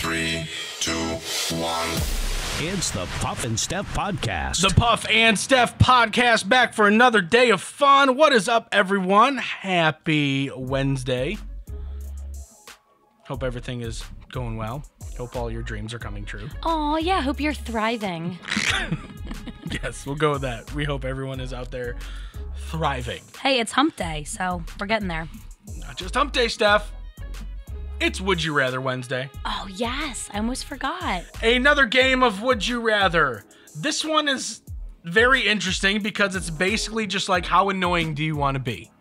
3, 2, 1. It's the Puff and Steph Podcast. The Puff and Steph Podcast back for another day of fun. What is up, everyone? Happy Wednesday. Hope everything is going well. Hope all your dreams are coming true. Oh, yeah. Hope you're thriving. Yes, we'll go with that. We hope everyone is out there thriving. Hey, it's hump day, so we're getting there. Not just hump day, Steph. It's Would You Rather Wednesday. Oh, yes. I almost forgot. Another game of Would You Rather. This one is very interesting because it's basically just like, how annoying do you want to be?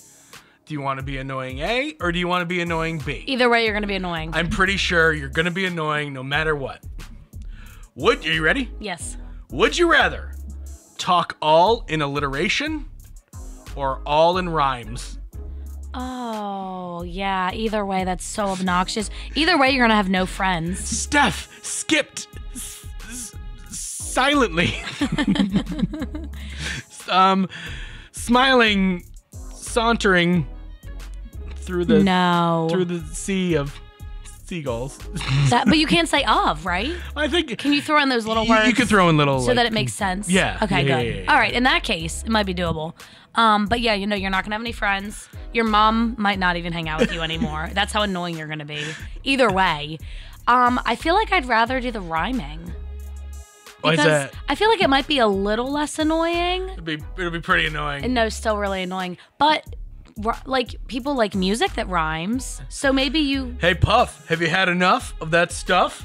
Do you want to be annoying A or do you want to be annoying B? Either way, you're going to be annoying. I'm pretty sure you're going to be annoying no matter what. Are you ready? Yes. Would you rather talk all in alliteration or all in rhymes? Oh, yeah. Either way, that's so obnoxious. Either way, you're going to have no friends. Steph skipped silently. Smiling, sauntering through the sea of seagulls. But you can't say of, right? I think. Can you throw in those little words? You can throw in little so that it makes sense. Yeah. Okay, yeah, good. yeah. All right. In that case, it might be doable. But yeah, you're not gonna have any friends. Your mom might not even hang out with you anymore. That's how annoying you're gonna be. Either way, I feel like I'd rather do the rhyming. Why is that? I feel like it might be a little less annoying. It'll be pretty annoying. And no, still really annoying. But like people like music that rhymes. So maybe you. Hey Puff, have you had enough of that stuff?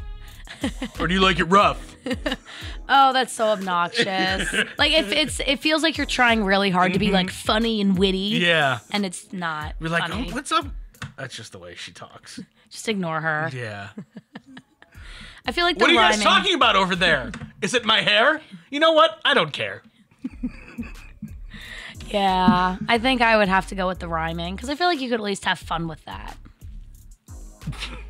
Or do you like it rough? Oh, that's so obnoxious. Like it feels like you're trying really hard to be like funny and witty. Yeah. And it's not. We're like, funny. oh, what's up? That's just the way she talks. Just ignore her. Yeah. I feel like the What are you rhyming. guys talking about over there? Is it my hair? You know what? I don't care. Yeah, I think I would have to go with the rhyming because I feel like you could at least have fun with that.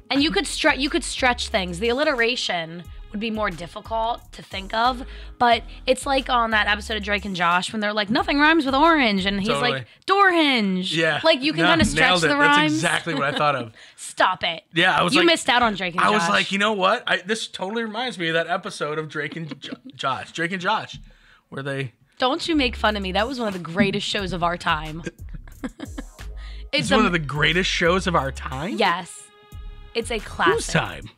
And you could stretch things. The alliteration would be more difficult to think of, but it's like on that episode of Drake and Josh when they're like, nothing rhymes with orange, and he's Totally. like, door hinge. Yeah. Like you can kind of stretch the rhymes. That's exactly what I thought of. Stop it. Yeah, I was you like, missed out on Drake and Josh. I was like, you know what? This totally reminds me of that episode of Drake and Josh, where they. Don't you make fun of me. That was one of the greatest shows of our time. It's one of the greatest shows of our time? Yes. It's a classic. Whose time?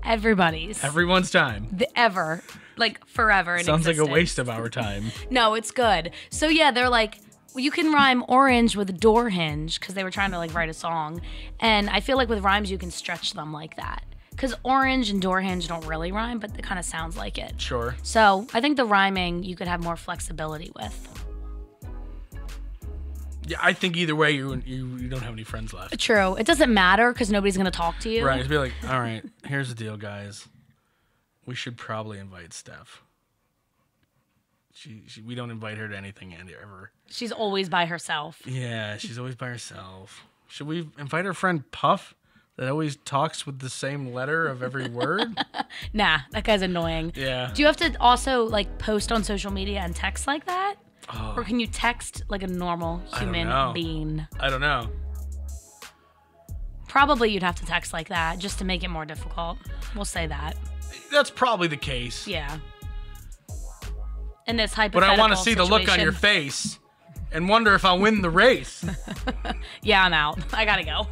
Everybody's. Everyone's time. Ever. Like forever in Sounds existence. like a waste of our time. No, it's good. So yeah, they're like, well, you can rhyme orange with door hinge because they were trying to like write a song. And I feel like with rhymes, you can stretch them like that. Because orange and door hinge don't really rhyme, but it kind of sounds like it. Sure. So I think the rhyming you could have more flexibility with. Yeah, I think either way, you don't have any friends left. True. It doesn't matter because nobody's going to talk to you. Right. Just be like, all right, here's the deal, guys. We should probably invite Steph. We don't invite her to anything ever. She's always by herself. Yeah, she's always by herself. Should we invite our friend Puff that always talks with the same letter of every word? Nah, that guy's annoying. Yeah. Do you have to also like post on social media and text like that? Oh, Or can you text like a normal know. human being? I don't know. Probably you'd have to text like that just to make it more difficult. We'll say that. That's probably the case. Yeah. In this But hypothetical I want to see the look on your situation. face and wonder if I'll win the race. Yeah, I'm out. I gotta go.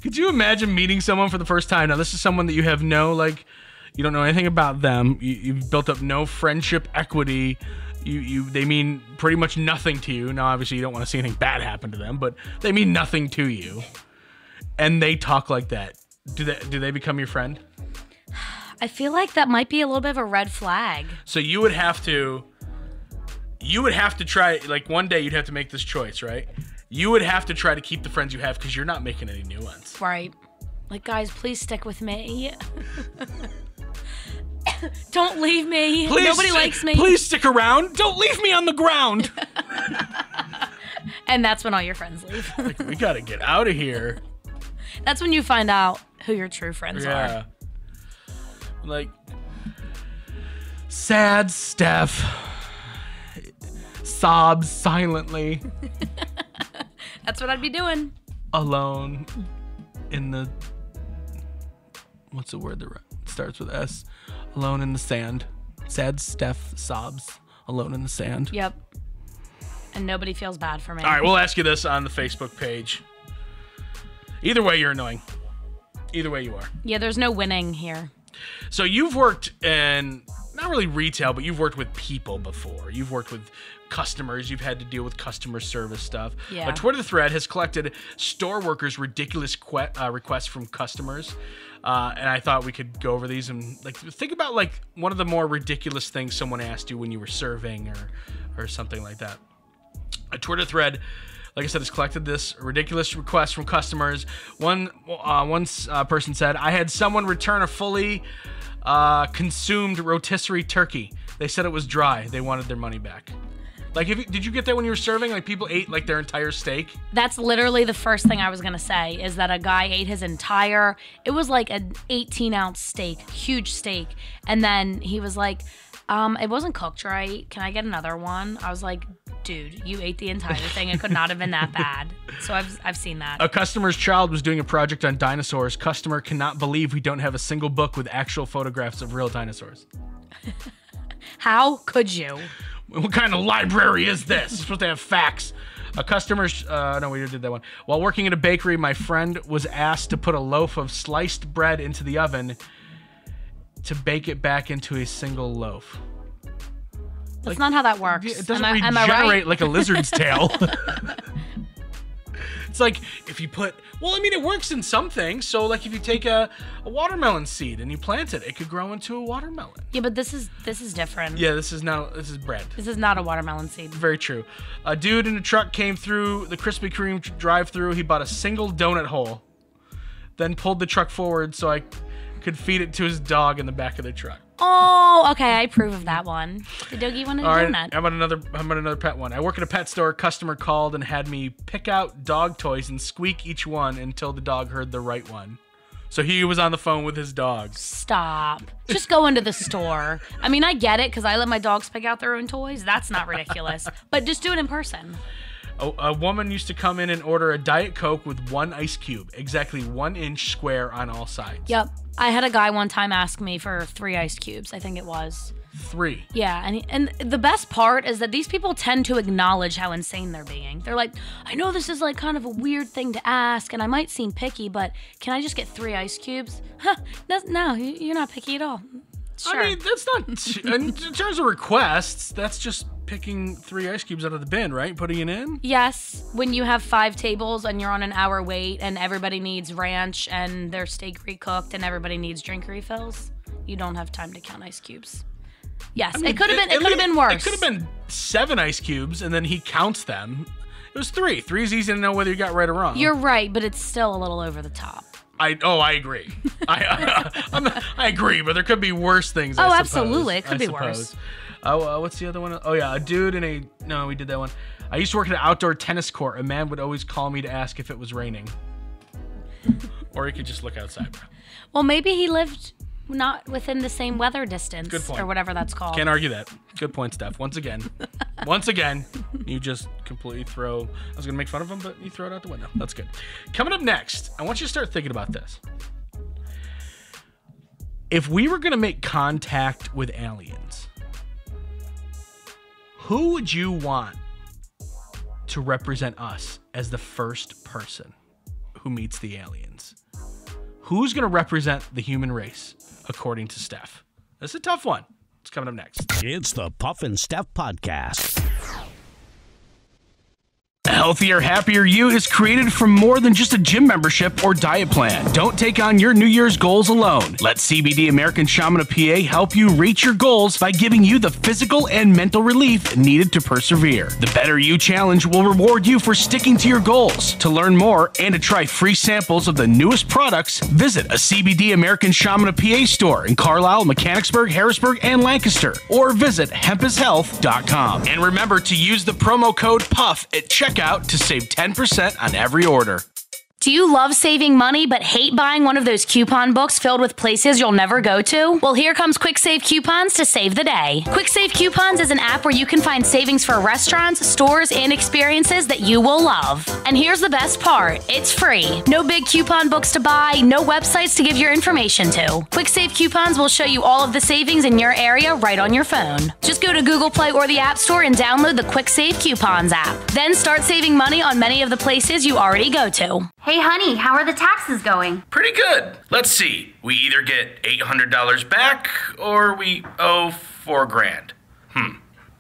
Could you imagine meeting someone for the first time? Now, this is someone that you have you don't know anything about them. You've built up no friendship equity. They mean pretty much nothing to you. Now, obviously, you don't want to see anything bad happen to them, but they mean nothing to you. And they talk like that. Do they become your friend? I feel like that might be a little bit of a red flag. So you would have to try, like one day you'd have to make this choice, right? You would have to try to keep the friends you have because you're not making any new ones. Right. Like, guys, please stick with me. Don't leave me. Please, Nobody likes me. Please stick around. Don't leave me on the ground. And that's when all your friends leave. Like, we got to get out of here. That's when you find out who your true friends are. Like, sad Steph sobs silently. That's what I'd be doing. Alone in the what's the word that starts with S? Alone in the sand. Sad Steph sobs alone in the sand. Yep. And nobody feels bad for me. All right, we'll ask you this on the Facebook page. Either way, you're annoying. Either way you are. Yeah, there's no winning here. So you've worked in, not really retail, but you've worked with people before. You've worked with customers. You've had to deal with customer service stuff. Yeah. A Twitter thread has collected store workers' ridiculous requests from customers. And I thought we could go over these and like think about like one of the more ridiculous things someone asked you when you were serving or something like that. A Twitter thread, like I said, has collected this ridiculous request from customers. One person said, I had someone return a fully consumed rotisserie turkey. They said it was dry. They wanted their money back. Like, did you get that when you were serving? Like, people ate, like, their entire steak? That's literally the first thing I was going to say, is that a guy ate his entire, it was like an 18-ounce steak, huge steak. And then he was like, it wasn't cooked right. Can I get another one? I was like, dude, you ate the entire thing. It could not have been that bad. So I've seen that. A customer's child was doing a project on dinosaurs. Customer cannot believe we don't have a single book with actual photographs of real dinosaurs. How could you? What kind of library is this? You're supposed to have facts. A customer's, no, we did that one. While working at a bakery, my friend was asked to put a loaf of sliced bread into the oven to bake it back into a single loaf. That's not how that works. It doesn't am I regenerate right? like a lizard's tail. It's like if you put, well, I mean, it works in some things. So like if you take a watermelon seed and you plant it, it could grow into a watermelon. Yeah, but this is different. Yeah, this is bread. This is not a watermelon seed. Very true. A dude in a truck came through the Krispy Kreme drive-thru. He bought a single donut hole, then pulled the truck forward so I could feed it to his dog in the back of the truck. Oh, okay. I approve of that one. The doggy wanted a donut. How about another pet one? I work at a pet store. A customer called and had me pick out dog toys and squeak each one until the dog heard the right one. So he was on the phone with his dog. Stop. Just go into the store. I mean, I get it because I let my dogs pick out their own toys. That's not ridiculous. But just do it in person. A woman used to come in and order a Diet Coke with one ice cube, exactly 1 inch square on all sides. Yep. I had a guy one time ask me for 3 ice cubes, I think it was. 3. Yeah, and the best part is that these people tend to acknowledge how insane they're being. They're like, I know this is like kind of a weird thing to ask, and I might seem picky, but can I just get 3 ice cubes? Huh, no, you're not picky at all. Sure. I mean, that's not, in terms of requests, that's just picking 3 ice cubes out of the bin, right? Putting it in? Yes, when you have 5 tables and you're on an hour wait and everybody needs ranch and their steak recooked and everybody needs drink refills, you don't have time to count ice cubes. Yes, I mean, it could have been worse. It could have been 7 ice cubes and then he counts them. It was 3. 3 is easy to know whether you got right or wrong. You're right, but it's still a little over the top. I agree. I agree, but there could be worse things. Oh, I suppose. Absolutely, it could be worse. Oh, what's the other one? Oh yeah, a dude in a. No, we did that one. I used to work at an outdoor tennis court. A man would always call me to ask if it was raining, or he could just look outside. Well, maybe he lived not within the same weather distance. Good point. Or whatever that's called. Can't argue that. Good point, Steph. Once again, you just completely throw. I was gonna make fun of him, but you throw it out the window. That's good. Coming up next, I want you to start thinking about this. If we were gonna make contact with aliens, who would you want to represent us as the first person who meets the aliens? Who's gonna represent the human race, according to Steph? This is a tough one. It's coming up next. It's the Puff and Steph Podcast. A healthier, happier you is created from more than just a gym membership or diet plan. Don't take on your New Year's goals alone. Let CBD American Shaman of PA help you reach your goals by giving you the physical and mental relief needed to persevere. The Better You Challenge will reward you for sticking to your goals. To learn more and to try free samples of the newest products, visit a CBD American Shaman of PA store in Carlisle, Mechanicsburg, Harrisburg, and Lancaster, or visit hempishealth.com. And remember to use the promo code PUFF at checkout to save 10% on every order. Do you love saving money but hate buying one of those coupon books filled with places you'll never go to? Well, here comes Quick Save Coupons to save the day. Quick Save Coupons is an app where you can find savings for restaurants, stores, and experiences that you will love. And here's the best part. It's free. No big coupon books to buy, no websites to give your information to. Quick Save Coupons will show you all of the savings in your area right on your phone. Just go to Google Play or the App Store and download the Quick Save Coupons app. Then start saving money on many of the places you already go to. Hey honey, how are the taxes going? Pretty good. Let's see. We either get $800 back or we owe $4,000.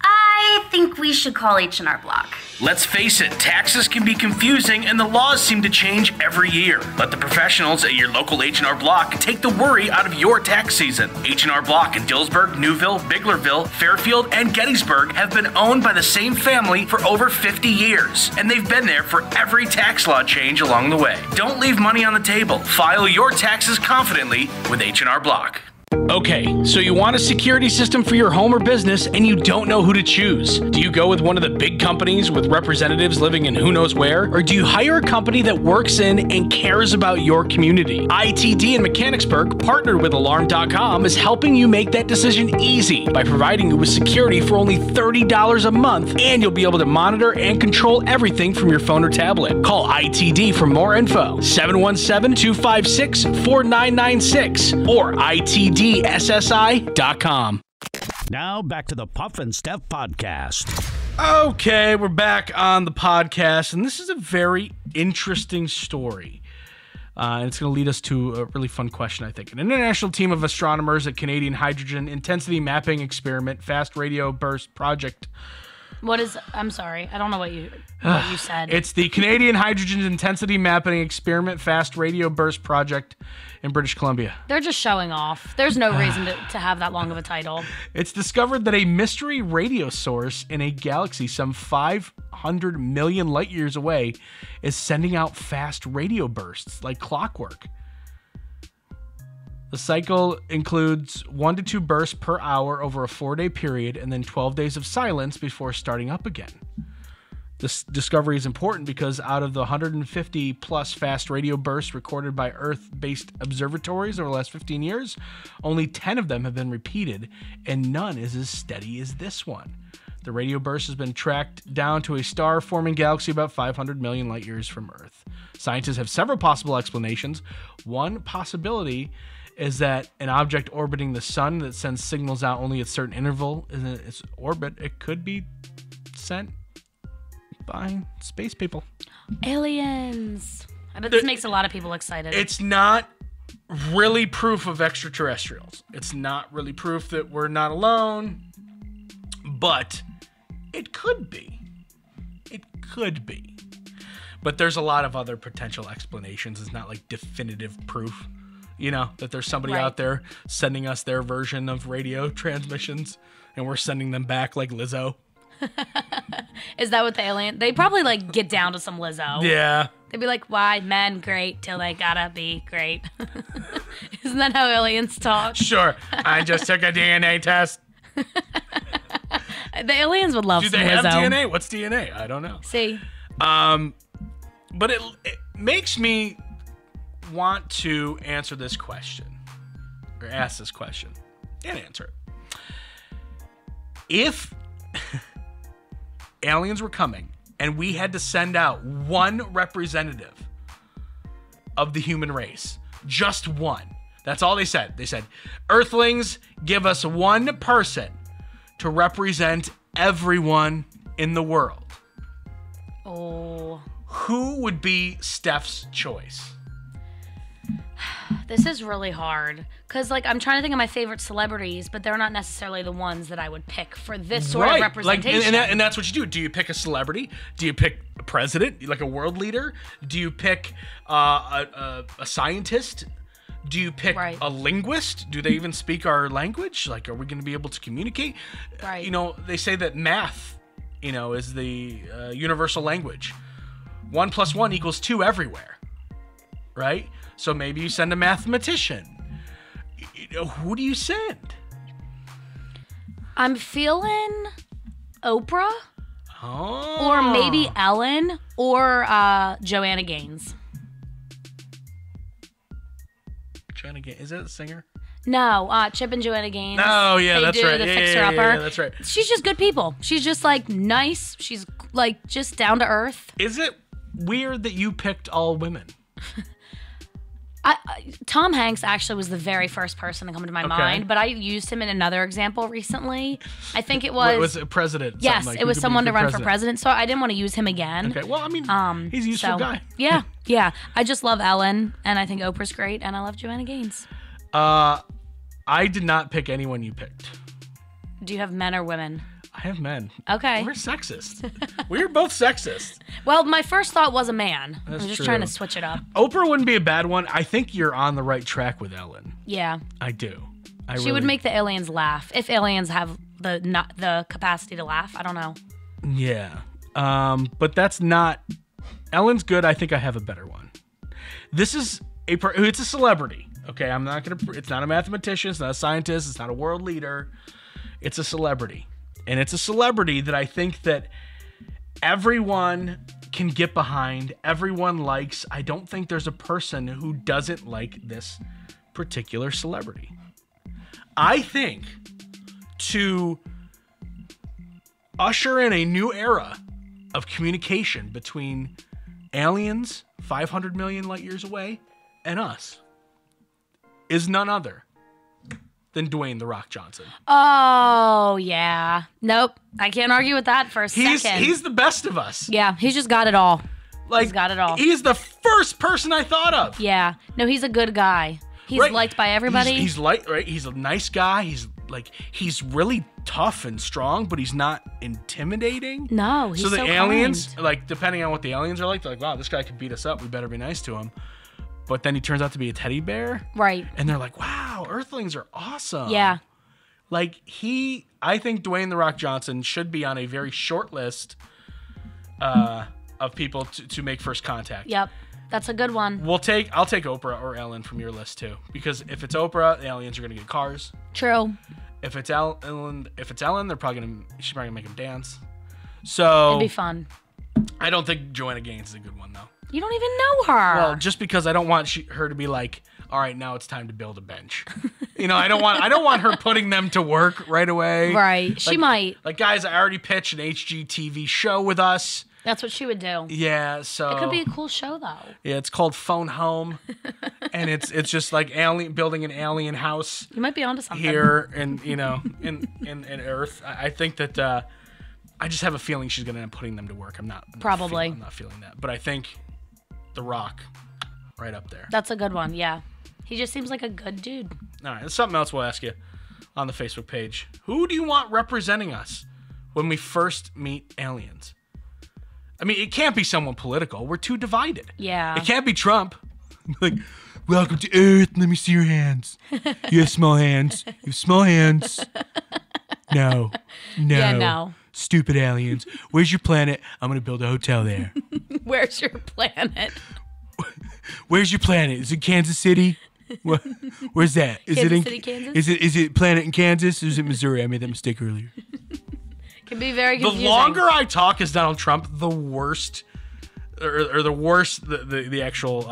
I think we should call H&R Block. Let's face it, taxes can be confusing and the laws seem to change every year. Let the professionals at your local H&R Block take the worry out of your tax season. H&R Block in Dillsburg, Newville, Biglerville, Fairfield, and Gettysburg have been owned by the same family for over 50 years, and they've been there for every tax law change along the way. Don't leave money on the table. File your taxes confidently with H&R Block. Okay, so you want a security system for your home or business and you don't know who to choose. Do you go with one of the big companies with representatives living in who knows where? Or do you hire a company that works in and cares about your community? ITD in Mechanicsburg, partnered with Alarm.com, is helping you make that decision easy by providing you with security for only $30 a month, and you'll be able to monitor and control everything from your phone or tablet. Call ITD for more info, 717-256-4996 or ITDSSI.com. Now back to the Puff and Steph podcast. Okay, we're back on the podcast, and this is a very interesting story. And it's going to lead us to a really fun question, I think. An international team of astronomers at Canadian Hydrogen Intensity Mapping Experiment Fast Radio Burst Project. I'm sorry, I don't know what you said. It's the Canadian Hydrogen Intensity Mapping Experiment Fast Radio Burst Project in British Columbia. They're just showing off. There's no reason to have that long of a title. It's discovered that a mystery radio source in a galaxy some 500 million light years away is sending out fast radio bursts like clockwork. The cycle includes 1 to 2 bursts per hour over a 4-day period and then 12 days of silence before starting up again. This discovery is important because out of the 150 plus fast radio bursts recorded by Earth-based observatories over the last 15 years, only 10 of them have been repeated, and none is as steady as this one. The radio burst has been tracked down to a star-forming galaxy about 500 million light years from Earth. Scientists have several possible explanations. One possibility is that an object orbiting the sun that sends signals out only at a certain interval in its orbit, it could be sent by space people. Aliens. I bet this makes a lot of people excited. It's not really proof of extraterrestrials. It's not really proof that we're not alone, but it could be. It could be. But there's a lot of other potential explanations. It's not like definitive proof. You know, that there's somebody out there sending us their version of radio transmissions and we're sending them back like Lizzo. Is that what the alien? They probably like get down to some Lizzo. Yeah. They'd be like, why men great till they gotta be great? Isn't that how aliens talk? Sure. I just took a DNA test. The aliens would love Do some they have Lizzo. DNA? What's DNA? I don't know. See. But it makes me want to answer this question, or ask this question, and answer it. If aliens were coming and we had to send out one representative of the human race, just one, that's all they said. They said, Earthlings, give us one person to represent everyone in the world. Oh. Who would be Steph's choice? This is really hard because, like, I'm trying to think of my favorite celebrities, but they're not necessarily the ones that I would pick for this sort of representation. Like, and that's what you do. Do you pick a celebrity? Do you pick a president, like a world leader? Do you pick a scientist? Do you pick a linguist? Do they even speak our language? Like, are we going to be able to communicate? Right. You know, they say that math, you know, is the universal language. 1 + 1 = 2 everywhere, right? So maybe you send a mathematician. Who do you send? I'm feeling Oprah. Oh. Or maybe Ellen or Joanna Gaines. Joanna Gaines. Is that a singer? No, Chip and Joanna Gaines. Oh, yeah, They that's do right. The Yeah, Fixer yeah, Upper. yeah, that's right. She's just good people. She's just like nice. She's like just down to earth. Is it weird that you picked all women? Tom Hanks actually was the very first person to come to my mind, but I used him in another example recently. I think it was... Was it president? Yes, Like, it was who could be someone to run for president, so I didn't want to use him again. Okay, well, I mean, he's a useful guy. Yeah. I just love Ellen, and I think Oprah's great, and I love Joanna Gaines. I did not pick anyone you picked. Do you have men or women? I have men. Okay. We're sexist. We're both sexist. Well, my first thought was a man. That's I'm just true. trying to switch it up. Oprah wouldn't be a bad one. I think you're on the right track with Ellen. Yeah. I do. She would make the aliens laugh. If aliens have the capacity to laugh, I don't know. Yeah. But that's not... Ellen's good. I think I have a better one. This is it's a celebrity. Okay, I'm not going to... It's not a mathematician. It's not a scientist. It's not a world leader. It's a celebrity. And it's a celebrity that I think that everyone can get behind. Everyone likes. I don't think there's a person who doesn't like this particular celebrity. I think to usher in a new era of communication between aliens 500 million light years away and us is none other than Dwayne "The Rock" Johnson. Oh, yeah. Nope. I can't argue with that for a second. He's the best of us. Yeah, he's just got it all. Like, he's got it all. He's the first person I thought of. Yeah. No, he's a good guy. He's liked by everybody. He's right? He's a nice guy. He's really tough and strong, but he's not intimidating. No, he's so the aliens, kind. like, depending on what the aliens are like, they're like, wow, this guy could beat us up. We better be nice to him. But then he turns out to be a teddy bear. Right. And they're like, wow, Earthlings are awesome. Yeah. Like, I think Dwayne "The Rock" Johnson should be on a very short list of people to make first contact. Yep. That's a good one. I'll take Oprah or Ellen from your list too, because if it's Oprah, the aliens are gonna get cars. True. If it's Ellen, she's probably gonna make them dance. So it'd be fun. I don't think Joanna Gaines is a good one though. You don't even know her. Well, just because I don't want her to be like, all right, now it's time to build a bench. I don't want her putting them to work right away. Right. She might. Like, guys, I already pitched an HGTV show with us. That's what she would do. Yeah, so it could be a cool show though. Yeah, it's called Phone Home, and it's just like building an alien house. You might be onto something here, and in Earth. I think that I just have a feeling she's gonna end up putting them to work. I'm not feeling that, but I think The Rock, right up there. That's a good one. Yeah, he just seems like a good dude. All right, there's something else we'll ask you on the Facebook page. Who do you want representing us when we first meet aliens? I mean, it can't be someone political. We're too divided. Yeah. It can't be Trump. Like, welcome to Earth. Let me see your hands. You have small hands. You have small hands. No. Yeah, no. Stupid aliens. Where's your planet? I'm going to build a hotel there. Where's your planet? Where's your planet? Is it Kansas City? Where's that? Kansas City, Kansas? Is it planet in Kansas or is it Missouri? I made that mistake earlier. Can be very confusing. The longer I talk as Donald Trump, the worst, or the worse the actual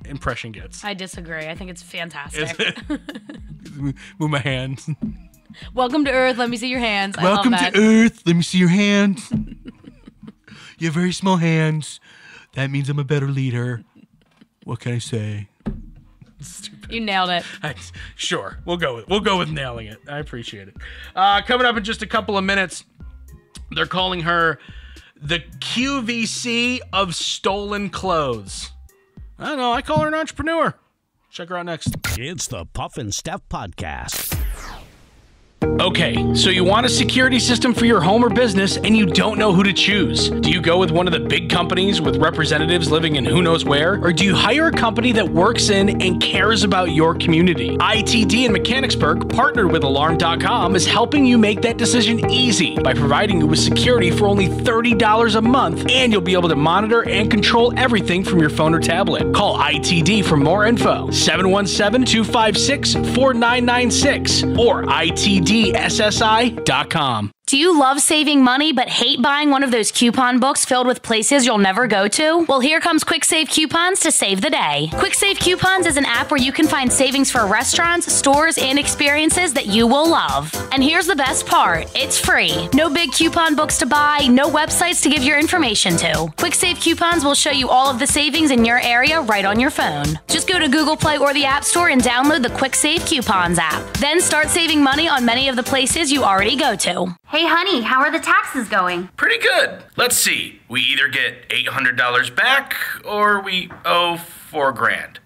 impression gets. I disagree. I think it's fantastic. Move my hands. Welcome to Earth. Let me see your hands. Welcome to Earth. Let me see your hands. You have very small hands. That means I'm a better leader. What can I say? Stupid. You nailed it. Sure, we'll go with nailing it. I appreciate it. Coming up in just a couple of minutes, they're calling her the QVC of stolen clothes. I don't know. I call her an entrepreneur. Check her out next. It's the Puff and Steph Podcast. Okay, so you want a security system for your home or business and you don't know who to choose. Do you go with one of the big companies with representatives living in who knows where? Or do you hire a company that works in and cares about your community? ITD in Mechanicsburg, partnered with Alarm.com, is helping you make that decision easy by providing you with security for only $30 a month, and you'll be able to monitor and control everything from your phone or tablet. Call ITD for more info, 717-256-4996 or ITDSSI.com. Do you love saving money but hate buying one of those coupon books filled with places you'll never go to? Well, here comes Quick Save Coupons to save the day. Quick Save Coupons is an app where you can find savings for restaurants, stores, and experiences that you will love. And here's the best part. It's free. No big coupon books to buy, no websites to give your information to. Quick Save Coupons will show you all of the savings in your area right on your phone. Just go to Google Play or the App Store and download the Quick Save Coupons app. Then start saving money on many of the places you already go to. Hey, honey, how are the taxes going? Pretty good. Let's see. We either get $800 back or we owe $4,000.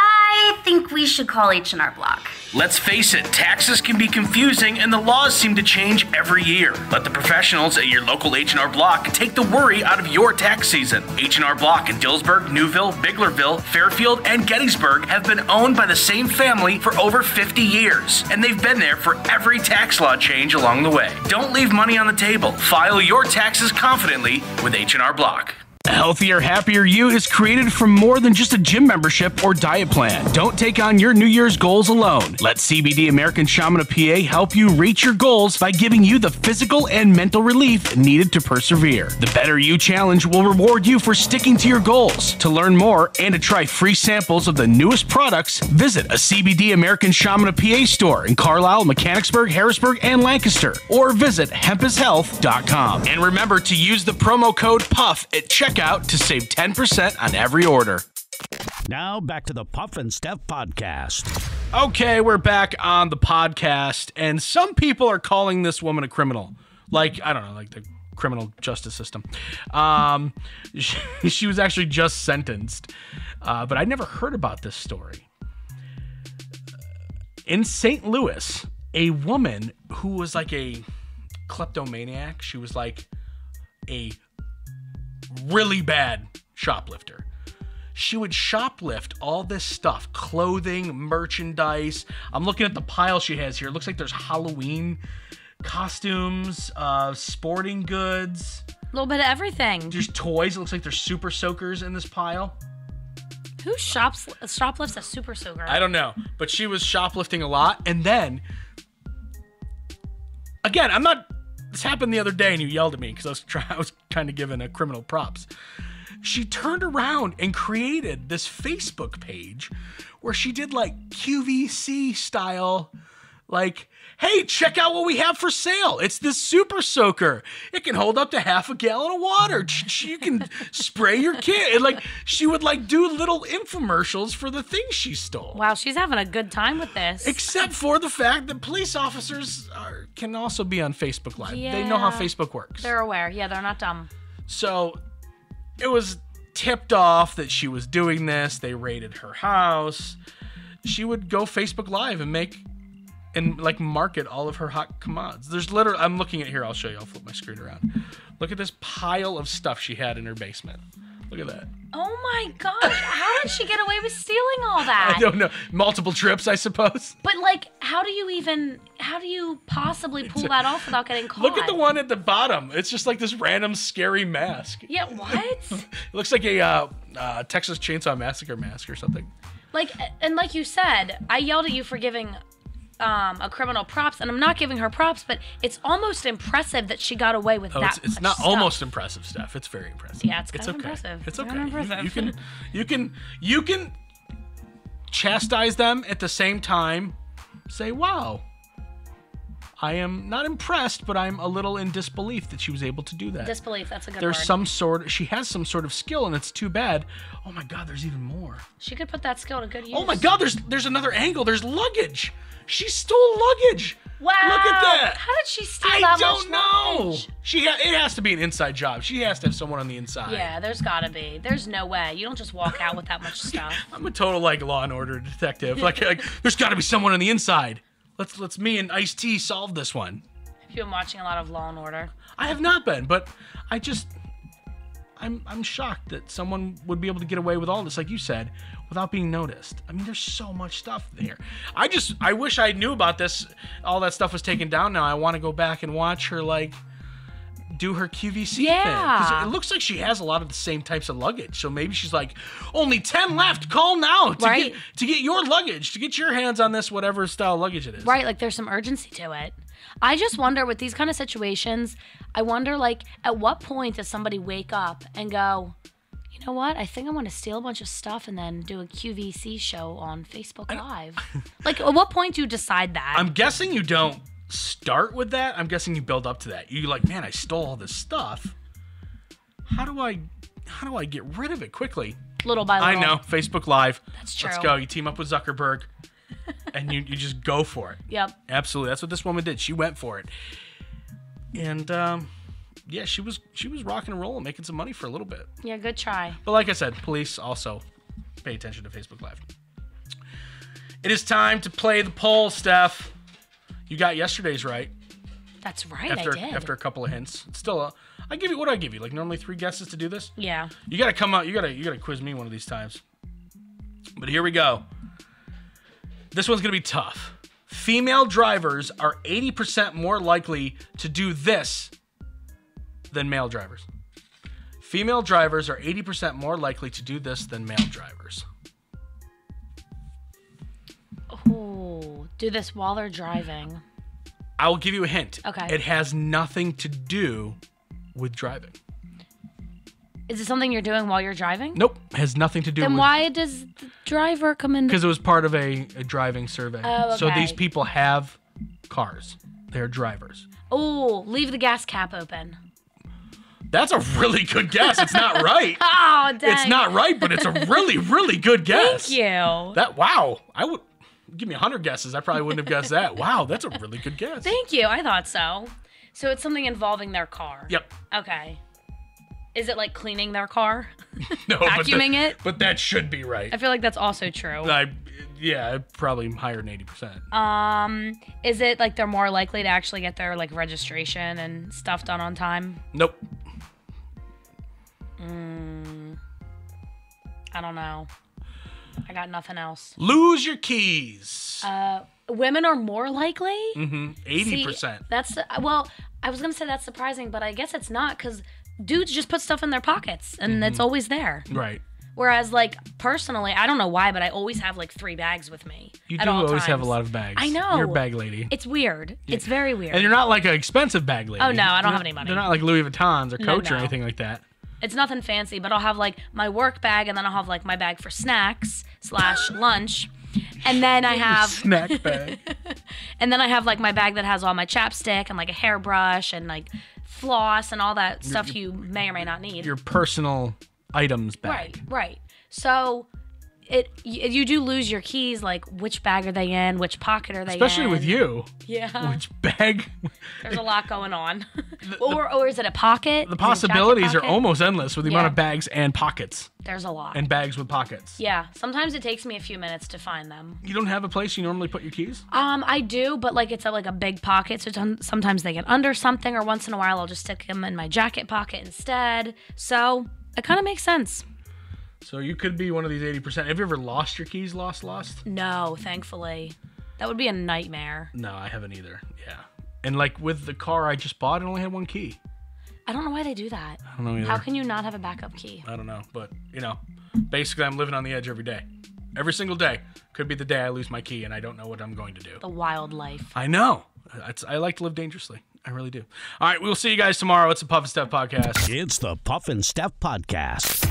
I think we should call H&R Block. Let's face it, taxes can be confusing and the laws seem to change every year. Let the professionals at your local H&R Block take the worry out of your tax season. H&R Block in Dillsburg, Newville, Biglerville, Fairfield, and Gettysburg have been owned by the same family for over 50 years, and they've been there for every tax law change along the way. Don't leave money on the table. File your taxes confidently with H&R Block. A healthier, happier you is created from more than just a gym membership or diet plan. Don't take on your New Year's goals alone. Let CBD American Shaman of PA help you reach your goals by giving you the physical and mental relief needed to persevere. The Better You Challenge will reward you for sticking to your goals. To learn more and to try free samples of the newest products, visit a CBD American Shaman of PA store in Carlisle, Mechanicsburg, Harrisburg, and Lancaster, or visit hempishealth.com. And remember to use the promo code PUFF at checkout to save 10% on every order. Now back to the Puff and Steph podcast. Okay, we're back on the podcast, and some people are calling this woman a criminal. Like, I don't know, like the criminal justice system. She was actually just sentenced, but I'd never heard about this story. In St. Louis, a woman who was like a kleptomaniac, she was like a really bad shoplifter. She would shoplift all this stuff, clothing, merchandise. I'm looking at the pile she has here. It looks like there's Halloween costumes, sporting goods. A little bit of everything. There's toys. It looks like there's super soakers in this pile. Who shoplifts a super soaker? I don't know, but she was shoplifting a lot. And then, again, this happened the other day and you yelled at me because I was kind of giving a criminal props. She turned around and created this Facebook page where she did like QVC style, like, hey, check out what we have for sale. It's this super soaker. It can hold up to half a gallon of water. You can spray your kid. And like, she would like do little infomercials for the things she stole. Wow, she's having a good time with this. Except for the fact that police officers can also be on Facebook Live. Yeah. They know how Facebook works. They're aware. Yeah, they're not dumb. So it was tipped off that she was doing this. They raided her house. She would go Facebook Live and market all of her hot commodities. There's literally, I'm looking at here, I'll show you, I'll flip my screen around. Look at this pile of stuff she had in her basement. Look at that. Oh my gosh, how did she get away with stealing all that? I don't know. Multiple trips, I suppose. But like, how do you possibly pull that off without getting caught? Look at the one at the bottom. It's just like this random scary mask. Yeah, what? It looks like a Texas Chainsaw Massacre mask or something. Like, and like you said, I yelled at you for giving a criminal props, and I'm not giving her props, but it's almost impressive that she got away with that. It's not stuff. Almost impressive, Steph. It's very impressive. Yeah, it's kind of okay. impressive. It's okay. You can chastise them at the same time. Say, wow, I am not impressed, but I'm a little in disbelief that she was able to do that. Disbelief, that's a good word. She has some sort of skill, and it's too bad. Oh my God, there's even more. She could put that skill to good use. Oh my God, there's another angle. There's luggage. She stole luggage. Wow. Look at that. How did she steal that much luggage? I don't know. It has to be an inside job. She has to have someone on the inside. Yeah, there's gotta be. There's no way. You don't just walk out with that much stuff. I'm a total like Law and Order detective. like there's gotta be someone on the inside. Let's me and Ice-T solve this one. Have you been watching a lot of Law and Order? I have not been, but I'm shocked that someone would be able to get away with all this, like you said, without being noticed. I mean, there's so much stuff there. I wish I knew about this. All that stuff was taken down now. I want to go back and watch her, like, do her QVC thing. Because it looks like she has a lot of the same types of luggage. So maybe she's like, only 10 left. Call now to get your luggage, to get your hands on this, whatever style luggage it is. Right, like there's some urgency to it. I just wonder with these kind of situations, I wonder like at what point does somebody wake up and go, you know what? I think I want to steal a bunch of stuff and then do a QVC show on Facebook Live. Like at what point do you decide that? I'm guessing you don't start with that. I'm guessing you build up to that. You're like, man, I stole all this stuff. How do I get rid of it quickly? Little by little. I know. Facebook Live. That's true. Let's go. You team up with Zuckerberg and you just go for it. Yep. Absolutely. That's what this woman did. She went for it. And yeah, she was rocking and rolling, making some money for a little bit. Yeah, good try. But like I said, police also pay attention to Facebook Live. It is time to play the poll, Steph. You got yesterday's right. That's right, After I did. after a couple of hints. It's still I give you what I give you. Like normally 3 guesses to do this. Yeah. You gotta come out. You gotta quiz me one of these times. But here we go. This one's gonna be tough. Female drivers are 80% more likely to do this than male drivers. Female drivers are 80% more likely to do this than male drivers. Oh, do this while they're driving. I will give you a hint. Okay. It has nothing to do with driving. Is it something you're doing while you're driving? Nope. Has nothing to do Then with... why does the driver come in? Because it was part of a driving survey. Oh, So okay. these people have cars. They're drivers. Oh, leave the gas cap open. That's a really good guess. It's not right. Oh, dang. It's not right, but it's a really, really good guess. Thank you. Wow. I would give me 100 guesses. I probably wouldn't have guessed that. Wow, that's a really good guess. Thank you. I thought so. So it's something involving their car. Yep. Okay. Is it like cleaning their car? No, Vacuuming it? But that should be right. I feel like that's also true. Yeah, probably higher than 80%. Is it like they're more likely to actually get their like registration and stuff done on time? Nope. I don't know. I got nothing else. Lose your keys. Women are more likely? 80%. See, that's well, I was gonna say that's surprising, but I guess it's not because dudes just put stuff in their pockets and it's always there. Right. Whereas, like, personally, I don't know why, but I always have like 3 bags with me. You at do all always have a times. lot of bags. I know. You're a bag lady. It's weird. It's very weird. And you're not like an expensive bag lady. Oh, no, I don't have any money. They're not like Louis Vuittons or Coach or no. anything like that. It's nothing fancy, but I'll have like my work bag, and then I'll have like my bag for snacks / lunch, and then I have Snack bag. and then I have like my bag that has all my chapstick and like a hairbrush and like floss and all that stuff you may or may not need. Your personal items bag. Right. So you do lose your keys. Like, which bag are they in? Which pocket are they in? Especially with you. Yeah. Which bag? There's a lot going on. or is it a pocket? The Is it a jacket possibilities are pocket? almost endless with the amount Yeah. of bags and pockets. There's a lot. And bags with pockets. Yeah. Sometimes it takes me a few minutes to find them. You don't have a place you normally put your keys? I do, but like it's like a big pocket, so sometimes they get under something, or once in a while I'll just stick them in my jacket pocket instead. So it kind of makes sense. So you could be one of these 80%. Have you ever lost your keys? Lost? No, thankfully. That would be a nightmare. No, I haven't either. Yeah. And like with the car I just bought, it only had one key. I don't know why they do that. I don't know either. How can you not have a backup key? I don't know. But, basically I'm living on the edge every day. Every single day. Could be the day I lose my key and I don't know what I'm going to do. The wild life. I know. I like to live dangerously. I really do. All right, we'll see you guys tomorrow. It's the Puff and Steph Podcast. It's the Puff and Steph Podcast.